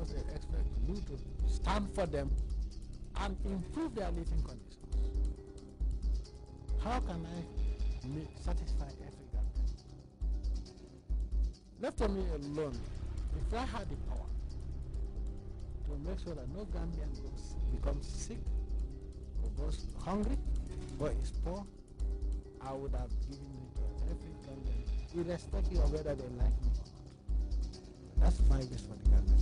because they expect you to stand for them and improve their living conditions. How can I satisfy every Gambian? Left to me alone, if I had the power to make sure that no Gambian becomes sick or goes hungry or is poor, I would have given it to every Gambian, irrespective of whether they like me or not. That's my wish for the Gambian.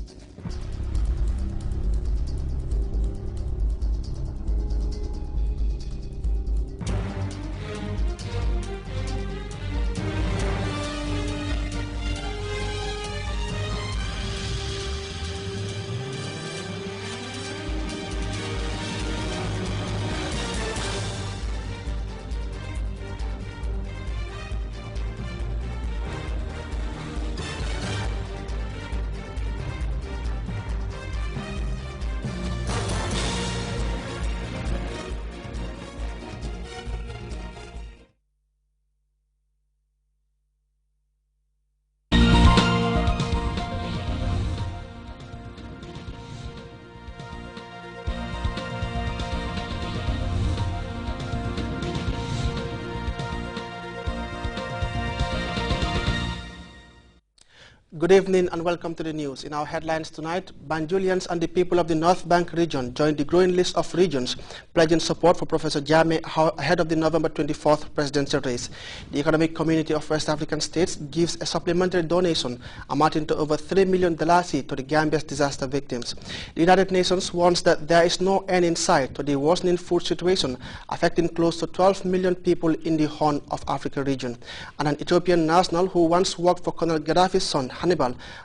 Good evening and welcome to the news. In our headlines tonight, Banjulians and the people of the North Bank region joined the growing list of regions pledging support for Professor Jammeh ahead of the November 24th presidential race. The Economic Community of West African States gives a supplementary donation amounting to over $3 million to the Gambia's disaster victims. The United Nations warns that there is no end in sight to the worsening food situation affecting close to 12 million people in the Horn of Africa region. And an Ethiopian national who once worked for Colonel Gaddafi's son, Hannibal,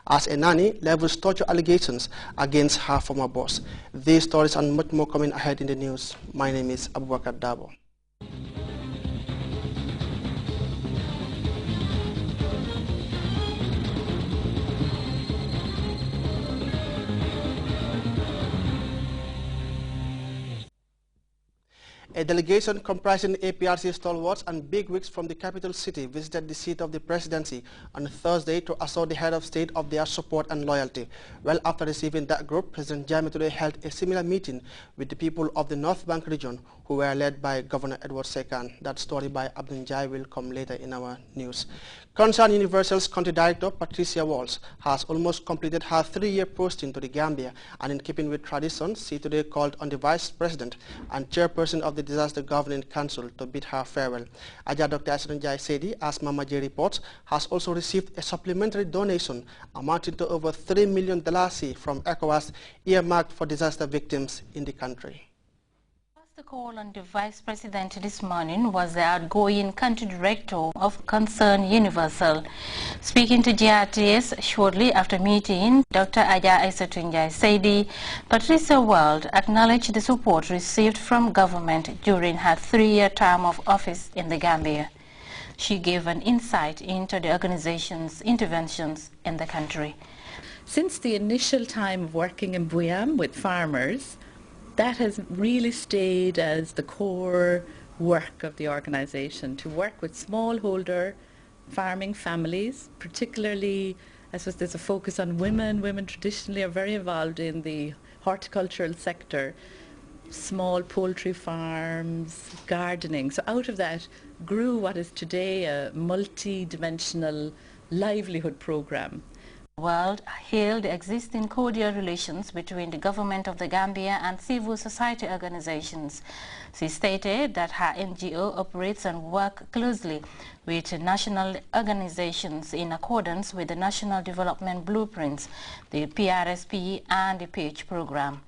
as a nanny, levels torture allegations against her former boss. These stories and much more coming ahead in the news. My name is Abubakar Dabo. A delegation comprising APRC stalwarts and bigwigs from the capital city visited the seat of the presidency on Thursday to assure the head of state of their support and loyalty. Well, after receiving that group, President Jammeh today held a similar meeting with the people of the North Bank region, who were led by Governor Edward Sekan. That story by Abdul Jai will come later in our news. Concern Universal's country director, Patricia Walls, has almost completed her 3-year posting to the Gambia, and in keeping with tradition, she today called on the Vice President and Chairperson of the Disaster Governing Council to bid her farewell. Aja Dr. Asron Jai Sedi, as Mama J reports, has also received a supplementary donation amounting to over $3 million from ECOWAS earmarked for disaster victims in the country. The call on the Vice President this morning was the outgoing Country Director of Concern Universal. Speaking to GRTS shortly after meeting, Dr. Aja Isatunjai Saidi, Patricia World acknowledged the support received from government during her 3-year term of office in the Gambia. She gave an insight into the organization's interventions in the country. Since the initial time of working in Buyam with farmers, that has really stayed as the core work of the organization, to work with smallholder farming families, particularly, I suppose there's a focus on women. Women traditionally are very involved in the horticultural sector, small poultry farms, gardening. So out of that grew what is today a multi-dimensional livelihood program. World hailed the existing cordial relations between the government of the Gambia and civil society organizations. She stated that her NGO operates and works closely with national organizations in accordance with the National Development Blueprints, the PRSP and the PH program.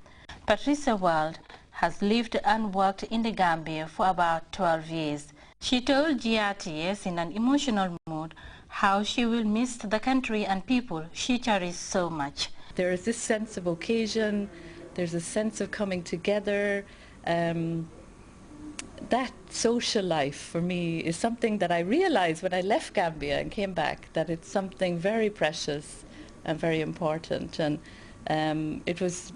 Patricia World has lived and worked in the Gambia for about 12 years. She told GRTS in an emotional mood how she will miss the country and people she cherishes so much. There is this sense of occasion, there's a sense of coming together. That social life for me is something that I realized when I left Gambia and came back, that it's something very precious and very important. And It was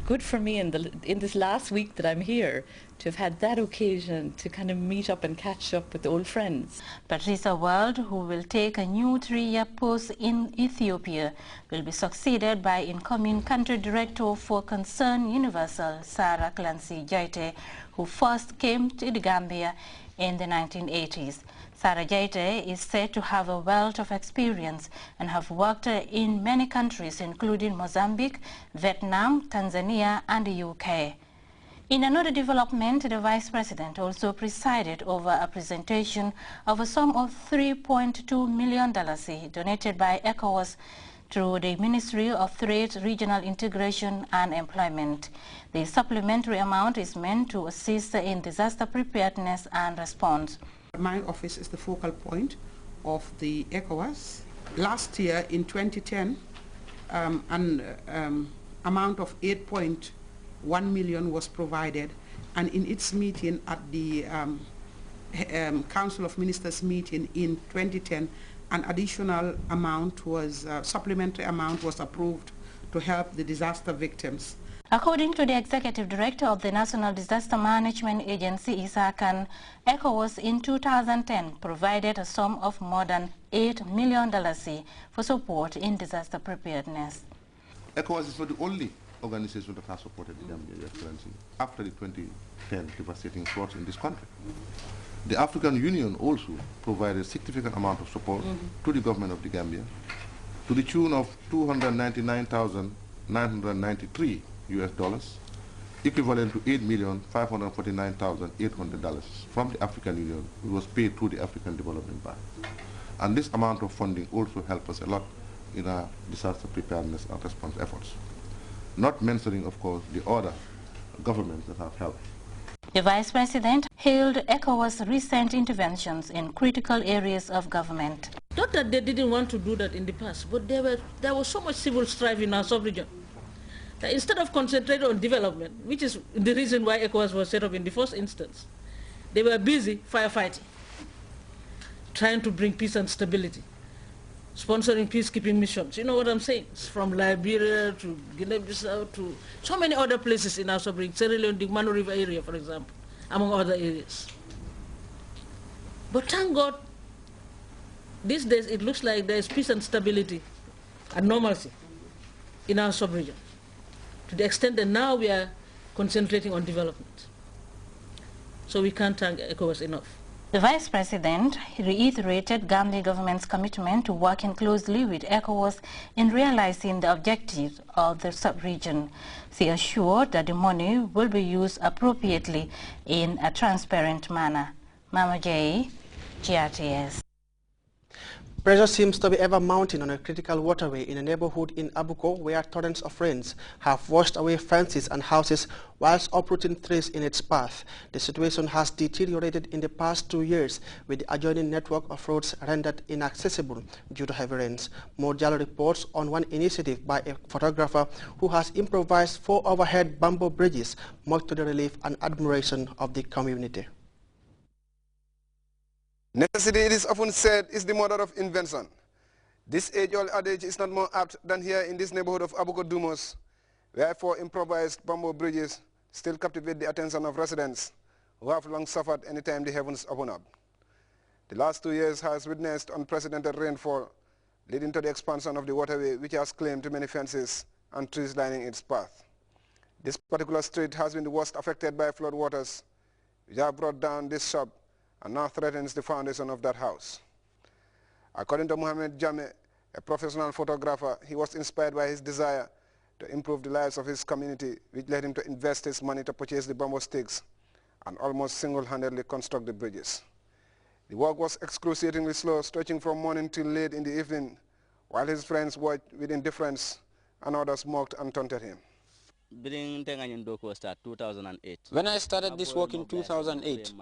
good for me in this last week that I'm here to have had that occasion to kind of meet up and catch up with old friends. Patricia Wald, who will take a new 3-year post in Ethiopia, will be succeeded by incoming country director for Concern Universal, Sarah Clancy Jaite, who first came to the Gambia in the 1980s. Sarah Jaite is said to have a wealth of experience and have worked in many countries, including Mozambique, Vietnam, Tanzania, and the UK. In another development, the Vice President also presided over a presentation of a sum of $3.2 million donated by ECOWAS through the Ministry of Trade, Regional Integration and Employment. The supplementary amount is meant to assist in disaster preparedness and response. My office is the focal point of the ECOWAS. Last year, in 2010, an amount of 8.1 million was provided, and in its meeting at the Council of Ministers meeting in 2010, an additional amount was, supplementary amount was approved to help the disaster victims. According to the Executive Director of the National Disaster Management Agency, Isa Khan, ECOWAS in 2010 provided a sum of more than $8 million for support in disaster preparedness. ECOWAS is not the only organization that has supported the Gambia, Your Excellency, after the 2010 devastating floods in this country. The African Union also provided a significant amount of support to the government of the Gambia to the tune of $299,993 US dollars, equivalent to $8,549,800 from the African Union. It was paid through the African Development Bank. And this amount of funding also helped us a lot in our disaster preparedness and response efforts. Not mentioning, of course, the other governments that have helped. The Vice President hailed ECOWAS' recent interventions in critical areas of government. Not that they didn't want to do that in the past, but there was so much civil strife in our sub-region that instead of concentrating on development, which is the reason why ECOWAS was set up in the first instance, they were busy firefighting, trying to bring peace and stability, sponsoring peacekeeping missions. You know what I'm saying? It's from Liberia to Guinea-Bissau to so many other places in our sub-region, Sierra Leone, the Mano River area, for example, among other areas. But thank God, these days it looks like there is peace and stability and normalcy in our sub-region, to the extent that now we are concentrating on development. So we can't thank ECOWAS enough. The Vice President reiterated Gambia government's commitment to working closely with ECOWAS in realizing the objectives of the sub-region. She assured that the money will be used appropriately in a transparent manner. Mama J, GRTS. Pressure seems to be ever mounting on a critical waterway in a neighborhood in Abuko where torrents of rains have washed away fences and houses whilst uprooting trees in its path. The situation has deteriorated in the past 2 years with the adjoining network of roads rendered inaccessible due to heavy rains. More Jallo reports on one initiative by a photographer who has improvised 4 overhead bamboo bridges, much to the relief and admiration of the community. Necessity, it is often said, is the mother of invention. This age-old adage is not more apt than here in this neighborhood of Abuko Dumos, where 4 improvised bamboo bridges still captivate the attention of residents who have long suffered any time the heavens open up. The last 2 years has witnessed unprecedented rainfall, leading to the expansion of the waterway, which has claimed many fences and trees lining its path. This particular street has been the worst affected by flood waters, which have brought down this shop and now threatens the foundation of that house. According to Mohamed Jame, a professional photographer, he was inspired by his desire to improve the lives of his community, which led him to invest his money to purchase the bamboo sticks and almost single-handedly construct the bridges. The work was excruciatingly slow, stretching from morning till late in the evening, while his friends watched with indifference and others mocked and taunted him. When I started this work in 2008,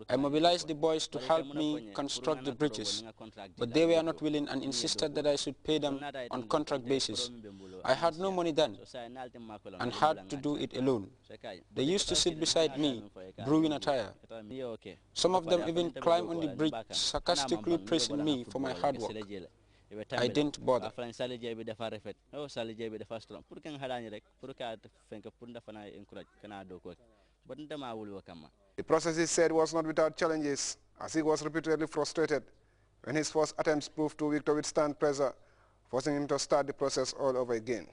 I mobilized the boys to help me construct the bridges, but they were not willing and insisted that I should pay them on contract basis. I had no money then and had to do it alone. They used to sit beside me, brewing a tire. Some of them even climbed on the bridge, sarcastically praising me for my hard work. I didn't bother. The process, he said, was not without challenges, as he was repeatedly frustrated when his first attempts proved too weak to withstand pressure, forcing him to start the process all over again.